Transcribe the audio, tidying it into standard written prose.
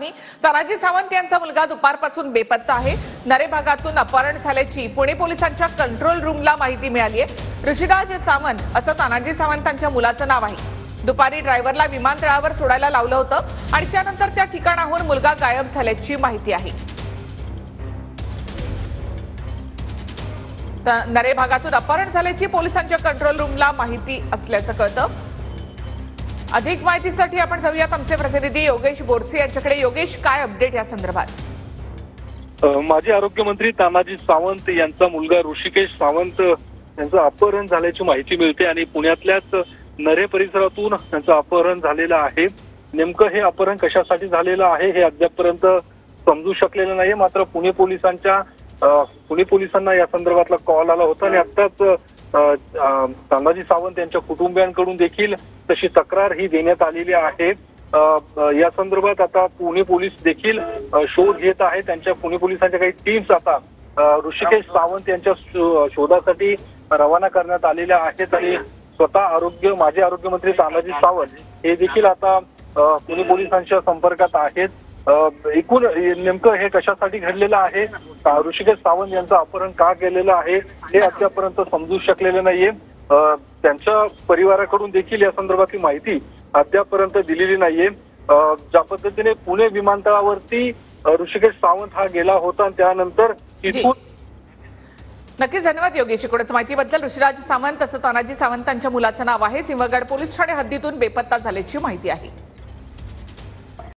बातमी। तानाजी सावंत यांचा मुलगा दुपारपासून बेपत्ता आहे। नरे भागातून अपहरण झाल्याची पुणे पोलिसांच्या कंट्रोल रूमला माहिती मिळाली आहे। ऋषिराज सावंत असं तानाजी सावंतांच्या मुलाचं नाव आहे। दुपारी ड्रायव्हरला विमानतळावर सोडायला लावलं होतं आणि त्यानंतर त्या ठिकाणाहून मुलगा गायब झाल्याची माहिती आहे। नरे भागातून अपहरण झाल्याची पोलिसांच्या कंट्रोल रूमला माहिती असल्याचं कळतं। अधिक माहितीसाठी आपण जाऊयात आमचे प्रतिनिधी योगेश बोरसे यांच्याकडे। योगेश, काय अपडेट या संदर्भात? माजी आरोग्यमंत्री तानाजी सावंत यांचा मुलगा ऋषिकेश सावंत यांचं अपहरण झाल्याची माहिती मिळते आणि पुण्यातल्याच नरे परिसरातून त्यांचं अपहरण झालेलं आहे। नेमकं हे अपहरण कशासाठी झालेलं आहे हे अद्यापपर्यंत समजू शकलेलं नाही। मात्र पुणे पोलिसांना या संदर्भातला कॉल आला होता आणि आत्ताच तानाजी सावंत यांच्या कुटुंबियांकडून देखील तशी तक्रार ही देण्यात आलेली आहे। या संदर्भात आता पुणे पोलीस देखील शोध घेत आहेत। त्यांच्या पुणे पोलिसांच्या काही टीम्स आता ऋषिकेश सावंत यांच्या शोधासाठी रवाना करण्यात आलेल्या आहेत आणि स्वतः माजी आरोग्यमंत्री तानाजी सावंत हे देखील आता पुणे पोलिसांच्या संपर्कात आहेत। एकूण नेमकं हे कशासाठी घडलेलं आहे, ऋषिकेश सावंत यांचं अपहरण का केलेलं आहे हे अद्यापर्यंत समजू शकलेलं नाहीये। त्यांच्या परिवाराकडून देखील या संदर्भातली माहिती अद्यापर्यंत दिलेली नाहीये। ज्या पद्धतीने पुणे विमानतळावरती ऋषिकेश सावंत हा गेला होता आणि त्यानंतर तिथून नक्कीच धन्यवाद योगेश। एकूणच माहितीबद्दल। ऋषिराज सावंत असं तानाजी सावंतांच्या मुलाचं नाव आहे। सिंहगड पोलीस ठाणे हद्दीतून बेपत्ता झाल्याची माहिती आहे।